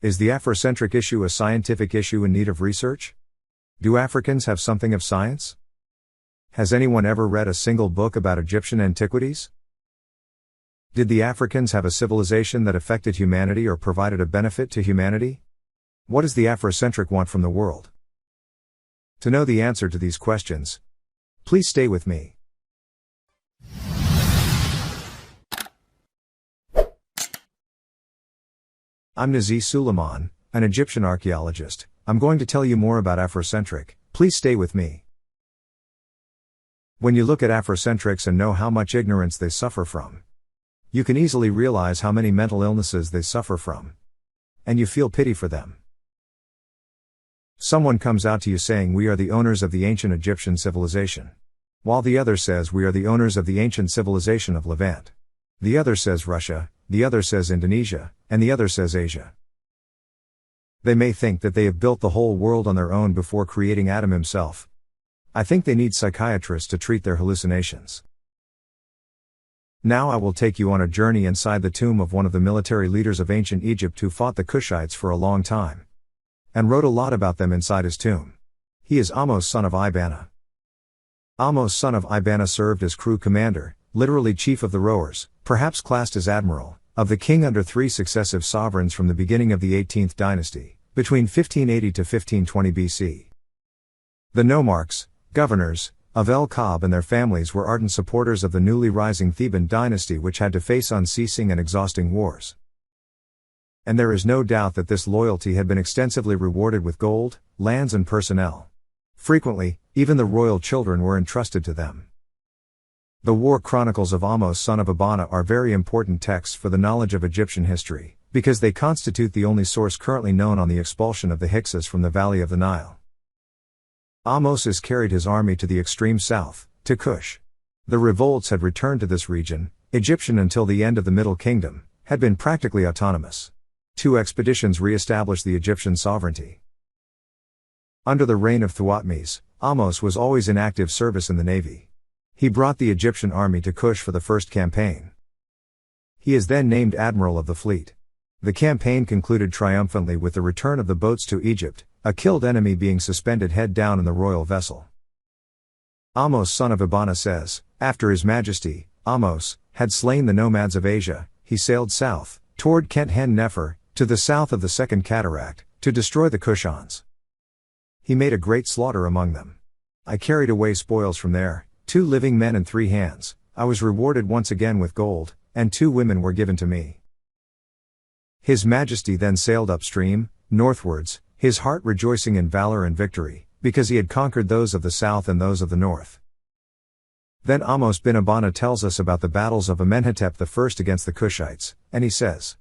Is the Afrocentric issue a scientific issue in need of research? Do Africans have something of science? Has anyone ever read a single book about Egyptian antiquities? Did the Africans have a civilization that affected humanity or provided a benefit to humanity? What does the Afrocentric want from the world? To know the answer to these questions, please stay with me. I'm Nazi Suleiman, an Egyptian archaeologist. I'm going to tell you more about Afrocentric. Please stay with me. When you look at Afrocentrics and know how much ignorance they suffer from, you can easily realize how many mental illnesses they suffer from. And you feel pity for them. Someone comes out to you saying we are the owners of the ancient Egyptian civilization, while the other says we are the owners of the ancient civilization of Levant. The other says Russia, the other says Indonesia, and the other says Asia. They may think that they have built the whole world on their own before creating Adam himself. I think they need psychiatrists to treat their hallucinations. Now I will take you on a journey inside the tomb of one of the military leaders of ancient Egypt who fought the Kushites for a long time, and wrote a lot about them inside his tomb. He is Ahmose son of Ibana. Ahmose son of Ibana served as crew commander, literally chief of the rowers, perhaps classed as admiral, of the king under three successive sovereigns from the beginning of the 18th dynasty, between 1580 to 1520 BC. The nomarchs, governors, of El Kab and their families were ardent supporters of the newly rising Theban dynasty which had to face unceasing and exhausting wars. And there is no doubt that this loyalty had been extensively rewarded with gold, lands and personnel. Frequently, even the royal children were entrusted to them. The War Chronicles of Ahmose son of Ibana are very important texts for the knowledge of Egyptian history, because they constitute the only source currently known on the expulsion of the Hyksos from the valley of the Nile. Ahmose carried his army to the extreme south, to Kush. The revolts had returned to this region. Egyptian until the end of the Middle Kingdom, had been practically autonomous. 2 expeditions re-established the Egyptian sovereignty. Under the reign of Thutmose, Ahmose was always in active service in the navy. He brought the Egyptian army to Kush for the first campaign. He is then named admiral of the fleet. The campaign concluded triumphantly with the return of the boats to Egypt, a killed enemy being suspended head down in the royal vessel. Ahmose son of Ibana says, after His Majesty, Ahmose, had slain the nomads of Asia, he sailed south, toward Kent-hen-Nefer, to the south of the Second Cataract, to destroy the Kushans. He made a great slaughter among them. I carried away spoils from there, 2 living men and 3 hands, I was rewarded once again with gold, and 2 women were given to me. His Majesty then sailed upstream, northwards, his heart rejoicing in valor and victory, because he had conquered those of the south and those of the north. Then Ahmose bin Ibana tells us about the battles of Amenhotep I against the Kushites, and he says,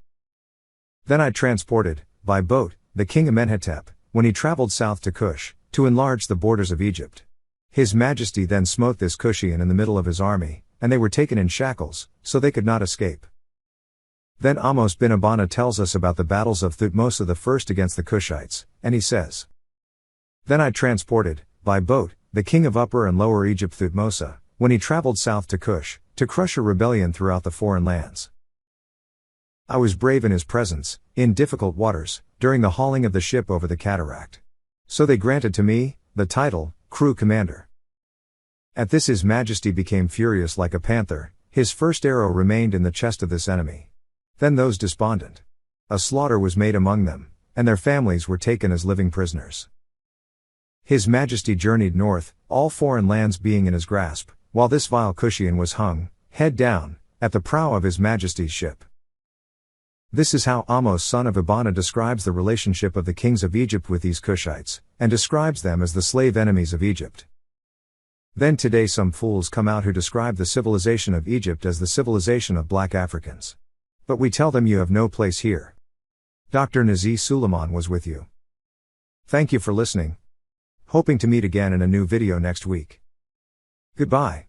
Then I transported, by boat, the king Amenhotep, when he traveled south to Kush, to enlarge the borders of Egypt. His Majesty then smote this Kushian in the middle of his army, and they were taken in shackles, so they could not escape. Then Ahmose bin Ibana tells us about the battles of Thutmose I against the Kushites, and he says, Then I transported, by boat, the king of Upper and Lower Egypt Thutmose, when he traveled south to Kush, to crush a rebellion throughout the foreign lands. I was brave in his presence, in difficult waters, during the hauling of the ship over the cataract. So they granted to me, the title, crew commander. At this His Majesty became furious like a panther, his first arrow remained in the chest of this enemy. Then those despondent. A slaughter was made among them, and their families were taken as living prisoners. His Majesty journeyed north, all foreign lands being in his grasp, while this vile Kushian was hung, head down, at the prow of His Majesty's ship. This is how Ahmose son of Ibana describes the relationship of the kings of Egypt with these Kushites, and describes them as the slave enemies of Egypt. Then today some fools come out who describe the civilization of Egypt as the civilization of black Africans. But we tell them you have no place here. Dr. Nazi Suleiman was with you. Thank you for listening. Hoping to meet again in a new video next week. Goodbye.